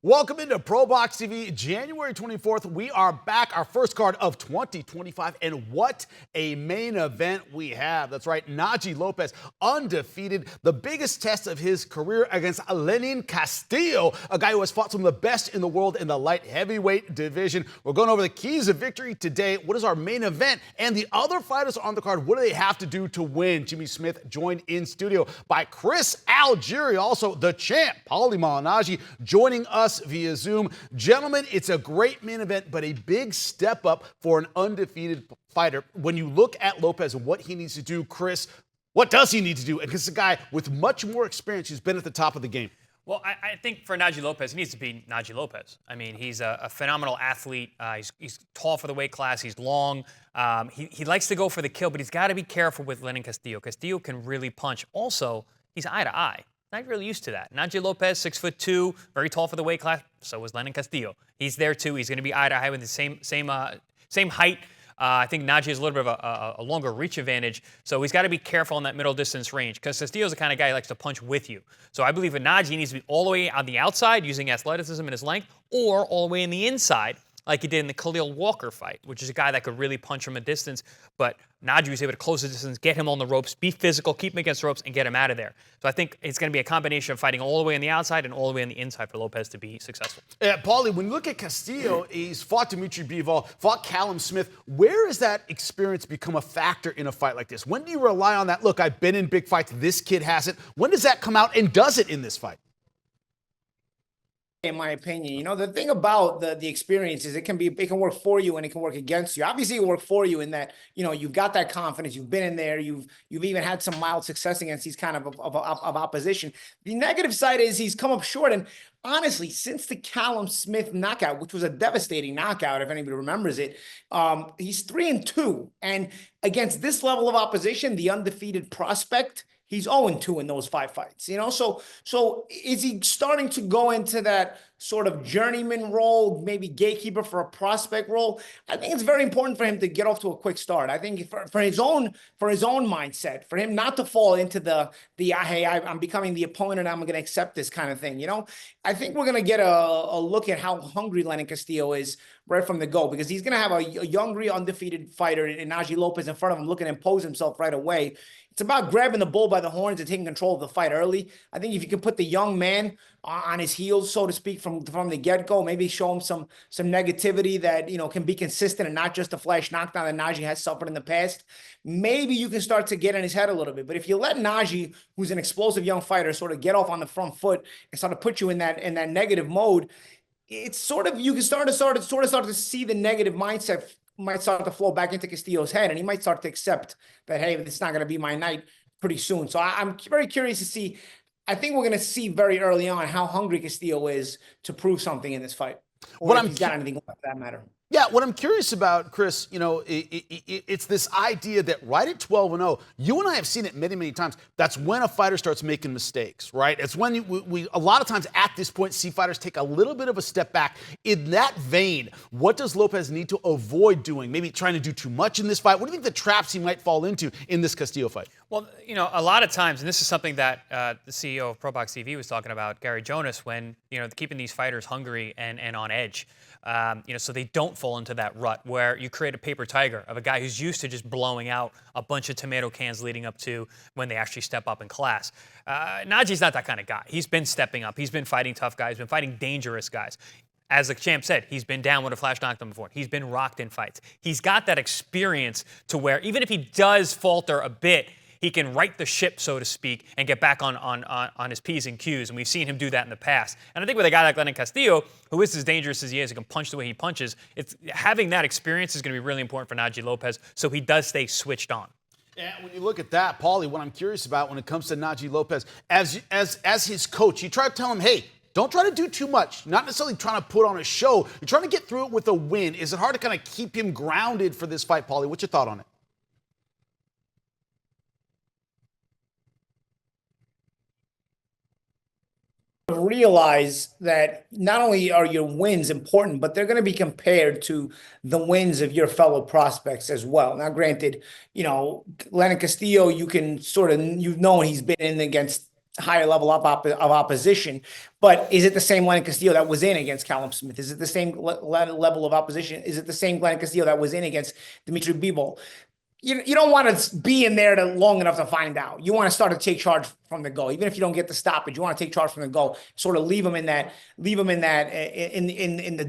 Welcome into ProBox TV, January 24th. We are back, our first card of 2025, and what a main event we have. That's right, Naji Lopez, undefeated, the biggest test of his career against Castillo, a guy who has fought some of the best in the world in the light heavyweight division. We're going over the keys of victory today. What is our main event? And the other fighters on the card, what do they have to do to win? Jimmy Smith joined in studio by Chris Algieri, also the champ, Paulie Malignaggi, joining us via Zoom. Gentlemen, it's a great main event, but a big step up for an undefeated fighter. When you look at Lopez and what he needs to do, Chris, what does he need to do against a guy with much more experience who's been at the top of the game? Well, I think for Naji Lopez, he needs to be Naji Lopez. I mean, he's a phenomenal athlete. He's tall for the weight class. He's long. He likes to go for the kill, but he's got to be careful with Castillo. Castillo can really punch. Also, he's eye to eye. Not really used to that. Naji Lopez, 6'2", very tall for the weight class. So is Castillo. He's there too. He's going to be eye to eye with the same height. I think Naji has a little bit of a longer reach advantage, so he's got to be careful in that middle distance range because Castillo's the kind of guy who likes to punch with you. So I believe with Naji, needs to be all the way on the outside using athleticism and his length, or all the way in the inside like he did in the Khalil Walker fight, which is a guy that could really punch from a distance. But Naji was able to close the distance, get him on the ropes, be physical, keep him against the ropes, and get him out of there. So I think it's going to be a combination of fighting all the way on the outside and all the way on the inside for Lopez to be successful. Paulie, when you look at Castillo, he's fought Dimitri Bivol, fought Callum Smith. Where has that experience become a factor in a fight like this? When do you rely on that? Look, I've been in big fights. This kid hasn't. When does that come out, and does it in this fight? In my opinion, the thing about the experience is it can work for you and it can work against you. Obviously, it will work for you in that you've got that confidence, you've been in there, you've even had some mild success against these kind of opposition. The negative side is he's come up short, and honestly, since the Callum Smith knockout, which was a devastating knockout, if anybody remembers it, he's 3-2, and against this level of opposition, the undefeated prospect, he's 0-2 in those 5 fights, So is he starting to go into that sort of journeyman role, maybe gatekeeper for a prospect role? I think it's very important for him to get off to a quick start. I think for his own mindset, for him not to fall into the hey, I'm becoming the opponent, I'm going to accept this kind of thing. I think we're going to get a look at how hungry Castillo is right from the go, because he's going to have a young, undefeated fighter in Naji Lopez in front of him, looking to impose himself right away. It's about grabbing the bull by the horns and taking control of the fight early. I think if you can put the young man on his heels, so to speak, from the get-go, maybe show him some negativity that, can be consistent and not just a flash knockdown that Naji has suffered in the past, maybe you can start to get in his head a little bit. But if you let Naji, who's an explosive young fighter, sort of get off on the front foot and sort of put you in that negative mode, it's sort of, you can start to see the negative mindset might start to flow back into Castillo's head, and he might start to accept that, hey, this is not going to be my night pretty soon. So I'm very curious to see. I think we're going to see very early on how hungry Castillo is to prove something in this fight, or if he's got anything left for that matter. Yeah, what I'm curious about, Chris, it's this idea that right at 12-0, you and I have seen it many, many times. That's when a fighter starts making mistakes, right? It's when we a lot of times at this point see fighters take a little bit of a step back. In that vein, what does Lopez need to avoid doing? Maybe trying to do too much in this fight? What do you think the traps he might fall into in this Castillo fight? Well, a lot of times, and this is something that the CEO of ProBox TV was talking about, Gary Jonas, when, keeping these fighters hungry and on edge, so they don't fall into that rut where you create a paper tiger of a guy who's used to just blowing out a bunch of tomato cans leading up to when they actually step up in class. Naji's not that kind of guy. He's been stepping up. He's been fighting tough guys, been fighting dangerous guys. As the champ said, he's been down with a flash knockdown before. He's been rocked in fights. He's got that experience to where even if he does falter a bit, he can right the ship, so to speak, and get back on his P's and Q's. And we've seen him do that in the past. And I think with a guy like Castillo, who is as dangerous as he is, he can punch the way he punches, having that experience is going to be really important for Naji Lopez, so he does stay switched on. And when you look at that, Paulie, what I'm curious about when it comes to Naji Lopez, as his coach, you try to tell him, hey, don't try to do too much. Not necessarily trying to put on a show. You're trying to get through it with a win. Is it hard to kind of keep him grounded for this fight, Paulie? What's your thought on it? Realize that not only are your wins important, but they're going to be compared to the wins of your fellow prospects as well. Now, granted, Castillo, you can sort of, he's been in against higher level of opposition. But is it the same Lennon Castillo that was in against Callum Smith? Is it the same level of opposition? Is it the same Lennon Castillo that was in against Dimitri Bivol? You don't want to be in there long enough to find out. You want to start to take charge from the go, even if you don't get the stoppage. You want to take charge from the go, sort of leave them in the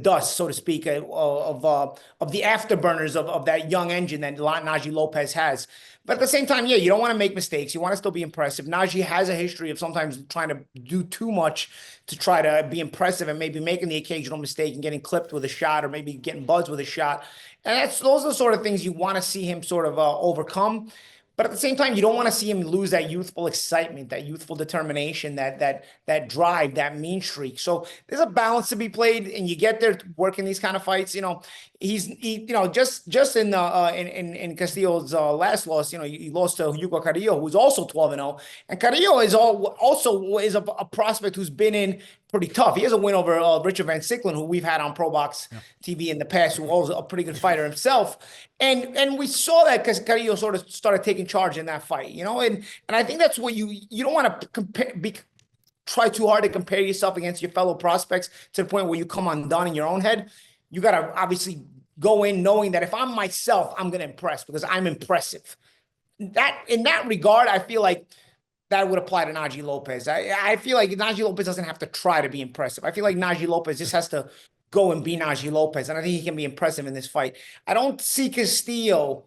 dust, so to speak, of the afterburners of that young engine that Naji Lopez has. But at the same time, yeah, you don't want to make mistakes. You want to still be impressive. Naji has a history of sometimes trying to do too much to try to be impressive and maybe making the occasional mistake and getting clipped with a shot or maybe getting buzzed with a shot. And those are the sort of things you want to see him sort of overcome. But at the same time, you don't want to see him lose that youthful excitement, that youthful determination, that drive, that mean streak. So there's a balance to be played, and you get there working these kind of fights. Just in Castillo's last loss, he lost to Hugo Carrillo, who's also 12-0, and Carrillo is also a prospect who's been in pretty tough. He has a win over Richard Van Sicklen, who we've had on ProBox TV in the past, who was a pretty good fighter himself. And we saw that because Carrillo sort of started taking charge in that fight, and I think that's what you don't want to try too hard to compare yourself against your fellow prospects to the point where you come undone in your own head. You got to obviously go in knowing that if I'm myself, I'm going to impress because I'm impressive. In that regard, I feel like that would apply to Naji Lopez. I feel like Naji Lopez doesn't have to try to be impressive. I feel like Naji Lopez just has to go and be Naji Lopez, and I think he can be impressive in this fight. I don't see Castillo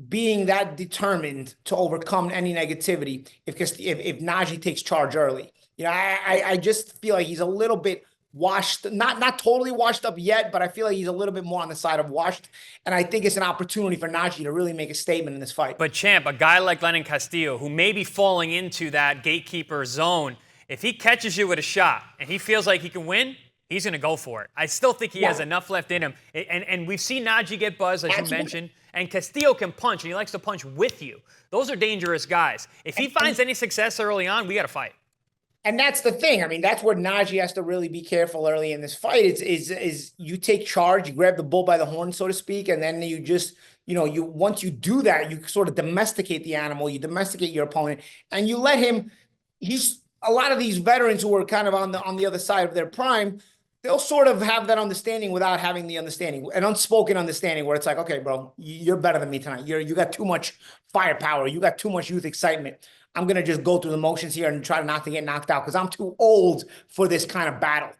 being that determined to overcome any negativity if Naji takes charge early. I just feel like he's a little bit washed, not totally washed up yet, but I feel like he's a little bit more on the side of washed. And I think it's an opportunity for Naji to really make a statement in this fight. But Champ, a guy like Lennon Castillo, who may be falling into that gatekeeper zone, if he catches you with a shot and he feels like he can win, he's going to go for it. I still think he has enough left in him. And we've seen Naji get buzzed, as you mentioned, and Castillo can punch, and he likes to punch with you. Those are dangerous guys. If he finds any success early on, we got to fight. And that's the thing. I mean, that's where Naji has to really be careful early in this fight. Is you take charge, you grab the bull by the horn, so to speak, and then you just, once you do that, you sort of domesticate the animal, you domesticate your opponent, and you let him. He's a lot of these veterans who are kind of on the other side of their prime. They'll sort of have that understanding without having the understanding, an unspoken understanding where it's like, okay, bro, you're better than me tonight. You got too much firepower. You got too much youth excitement. I'm going to just go through the motions here and try not to get knocked out because I'm too old for this kind of battle.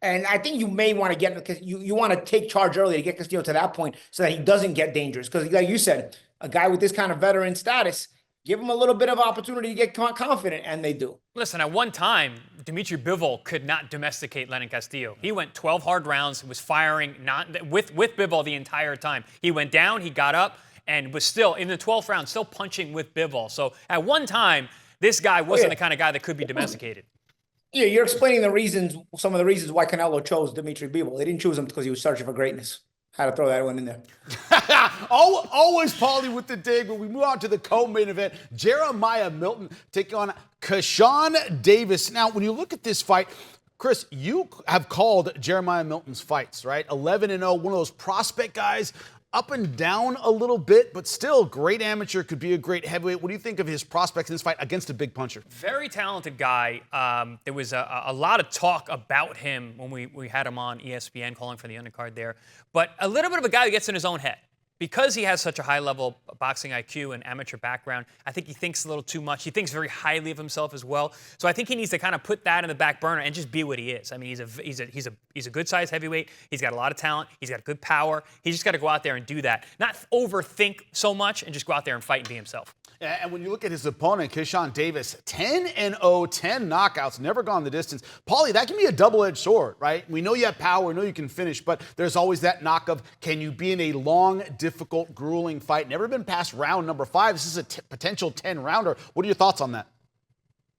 And I think you may want to get, because you want to take charge early to get Castillo to that point so that he doesn't get dangerous. Because like you said, a guy with this kind of veteran status, give him a little bit of opportunity to get confident, and they do. Listen, at one time, Dimitri Bivol could not domesticate Lennon Castillo. He went 12 hard rounds, was firing with Bivol the entire time. He went down, he got up, and was still, in the 12th round, still punching with Bivol. So at one time, this guy wasn't the kind of guy that could be domesticated. Yeah, you're explaining some of the reasons why Canelo chose Dimitri Bivol. They didn't choose him because he was searching for greatness. Had to throw that one in there. Always Paulie with the dig. But we move on to the co-main event. Jeremiah Milton taking on Keyshawn Davis. Now, when you look at this fight, Chris, you have called Jeremiah Milton's fights, right? 11-0, one of those prospect guys, up and down a little bit, but still great amateur, could be a great heavyweight. What do you think of his prospects in this fight against a big puncher? Very talented guy. There was a lot of talk about him when we had him on ESPN calling for the undercard there, but a little bit of a guy who gets in his own head. Because he has such a high level boxing IQ and amateur background, I think he thinks a little too much. He thinks very highly of himself as well. So I think he needs to kind of put that in the back burner and just be what he is. I mean, he's a good sized heavyweight. He's got a lot of talent. He's got good power. He just got to go out there and do that. Not overthink so much and just go out there and fight and be himself. And when you look at his opponent, Keyshawn Davis, 10-0, 10 knockouts, never gone the distance. Paulie, that can be a double-edged sword, right? We know you have power, we know you can finish, but there's always that knock of, can you be in a long, difficult, grueling fight? Never been past round number 5. This is a potential 10-rounder. What are your thoughts on that?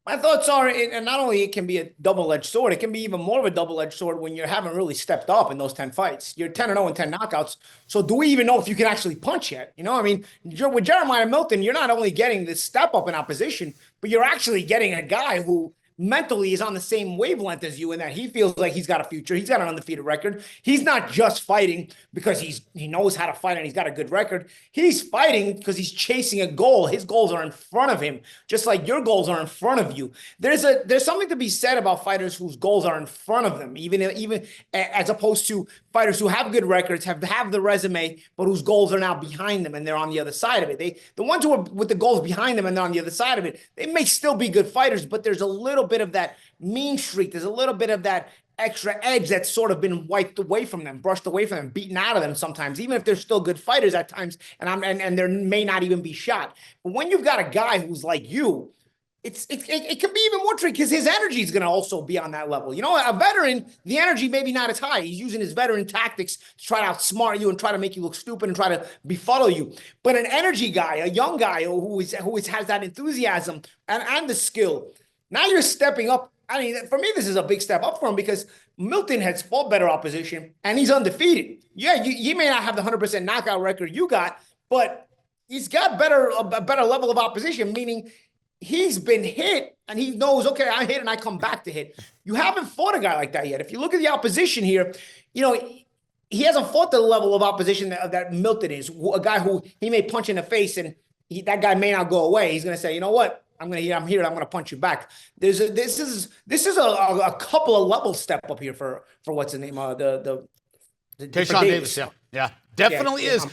My thoughts are, and not only it can be a double-edged sword, it can be even more of a double-edged sword when you haven't really stepped up in those 10 fights. You're 10-0 and 10 knockouts. So do we even know if you can actually punch yet? I mean, with Jeremiah Milton, you're not only getting this step up in opposition, but you're actually getting a guy who mentally is on the same wavelength as you in that he feels like he's got a future. He's got an undefeated record. He's not just fighting because he knows how to fight and he's got a good record. He's fighting because he's chasing a goal. His goals are in front of him, just like your goals are in front of you. There's something to be said about fighters whose goals are in front of them, even as opposed to fighters who have good records, have the resume, but whose goals are now behind them and they're on the other side of it. The ones who are with the goals behind them and they're on the other side of it, they may still be good fighters, but there's a little bit of that mean streak. There's a little bit of that extra edge that's sort of been wiped away from them, brushed away from them, beaten out of them sometimes, even if they're still good fighters at times, and there may not even be shot. But when you've got a guy who's like you, it could be even more tricky because his energy is going to also be on that level. You know, a veteran, the energy maybe not as high. He's using his veteran tactics to try to outsmart you and try to make you look stupid and try to befuddle you. But an energy guy, a young guy who has that enthusiasm and the skill, now you're stepping up. I mean, for me, this is a big step up for him because Milton has fought better opposition and he's undefeated. Yeah, he may not have the 100% knockout record you got, but he's got a better level of opposition, meaning he's been hit and he knows, okay, I hit and I come back to hit. You haven't fought a guy like that yet. If you look at the opposition here, you know, he hasn't fought the level of opposition that Milton is, a guy who he may punch in the face and that guy may not go away. He's going to say, you know what? I'm here and I'm going to punch you back. This is a couple of levels step up here for what's the name the Keyshawn Davis. Yeah, definitely is.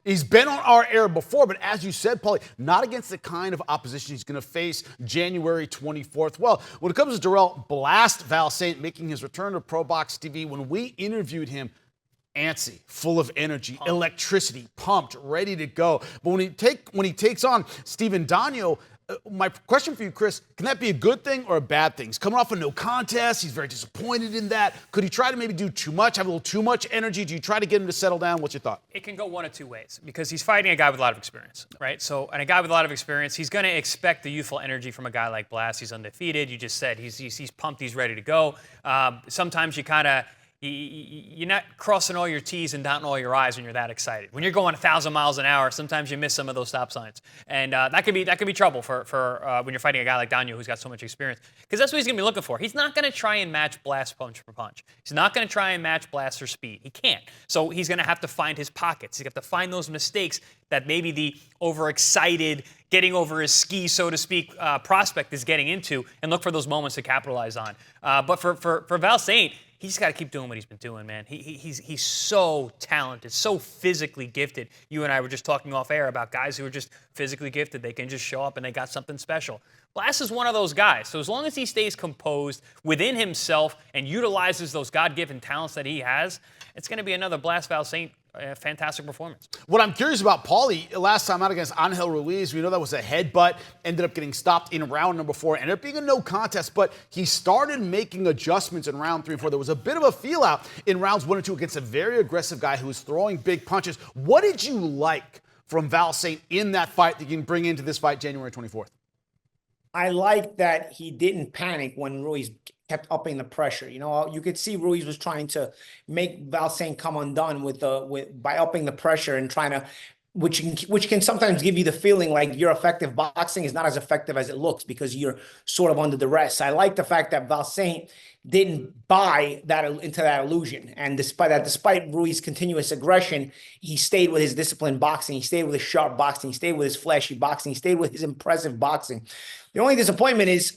He's been on our air before, but as you said, Paulie, not against the kind of opposition he's going to face January 24th. Well, when it comes to Dirrell, blast Val Saint making his return to ProBox TV. When we interviewed him, antsy, full of energy, electricity, pumped, ready to go. But when he takes on Steven Daniel, my question for you, Chris, can that be a good thing or a bad thing? He's coming off a no contest. He's very disappointed in that. Could he try to maybe do too much, have a little too much energy? Do you try to get him to settle down? What's your thought? It can go one of two ways because he's fighting a guy with a lot of experience, right? So, and a guy with a lot of experience, he's going to expect the youthful energy from a guy like Blast. He's undefeated. You just said he's pumped. He's ready to go. Sometimes you kind of you're not crossing all your T's and dotting all your I's when you're that excited. When you're going 1,000 miles an hour, sometimes you miss some of those stop signs, and that could be trouble for when you're fighting a guy like Daniel who's got so much experience. Because that's what he's going to be looking for. He's not going to try and match Blast punch for punch. He's not going to try and match Blast for speed. He can't. So he's going to have to find his pockets. He's going to have to find those mistakes that maybe the overexcited, getting over his skis, so to speak, prospect is getting into, and look for those moments to capitalize on. But for Val Saint, he's just got to keep doing what he's been doing, man. He's so talented, so physically gifted. You and I were just talking off air about guys who are just physically gifted. They can just show up and they got something special. Blast is one of those guys. So as long as he stays composed within himself and utilizes those God-given talents that he has, it's going to be another Blast Val Saint fantastic performance. What I'm curious about, Paulie, last time out against Angel Ruiz, we know that was a headbutt, ended up getting stopped in round number 4, ended up being a no contest, but he started making adjustments in round 3 and 4. There was a bit of a feel out in rounds 1 and 2 against a very aggressive guy who was throwing big punches. What did you like from Val Saint in that fight that you can bring into this fight January 24th? I like that he didn't panic when Ruiz kept upping the pressure. You know, you could see Ruiz was trying to make Val Saint come undone by upping the pressure and trying to, which can sometimes give you the feeling like your effective boxing is not as effective as it looks because you're sort of under duress. I like the fact that Val Saint didn't buy that into that illusion, and despite Ruiz's continuous aggression, he stayed with his disciplined boxing. He stayed with his sharp boxing. He stayed with his flashy boxing. He stayed with his impressive boxing. The only disappointment is,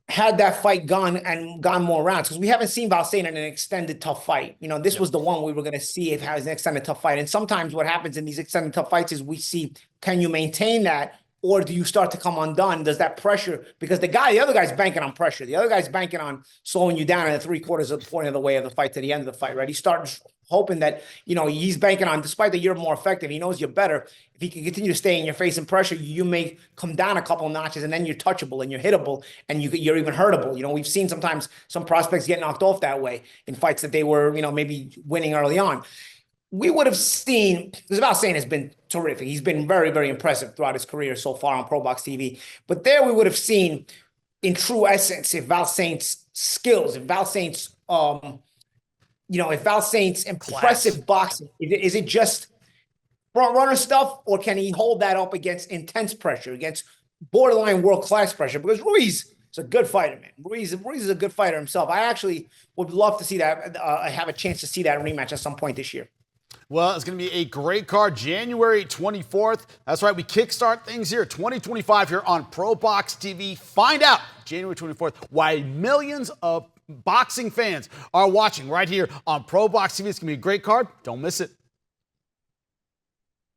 had that fight gone more rounds, because we haven't seen Val Saint in an extended tough fight. You know, this was the one we were going to see if it has an extended tough fight. And sometimes what happens in these extended tough fights is we see, can you maintain that? Or do you start to come undone? Does that pressure, because the other guy's banking on pressure. The other guy's banking on slowing you down at 3/4 of the point of the way of the fight to the end of the fight, right? He starts hoping that, you know, he's banking on, despite that you're more effective, he knows you're better. If he can continue to stay in your face and pressure, you may come down a couple of notches and then you're touchable and you're hittable and you're even hurtable. You know, we've seen sometimes some prospects get knocked off that way in fights that they were, you know, maybe winning early on. We would have seen, because Val Saint has been terrific. He's been very, very impressive throughout his career so far on ProBox TV. But there we would have seen, in true essence, if Val Saint's skills, if Val Saint's, if Val Saint's impressive boxing, is it just front runner stuff, or can he hold that up against intense pressure, against borderline world-class pressure, because Ruiz is a good fighter, man. Ruiz is a good fighter himself. I actually would love to see that, have a chance to see that rematch at some point this year. Well, it's going to be a great card, January 24th. That's right, we kickstart things here, 2025 here on ProBox TV. Find out January 24th why millions of boxing fans are watching right here on ProBox TV. It's going to be a great card. Don't miss it.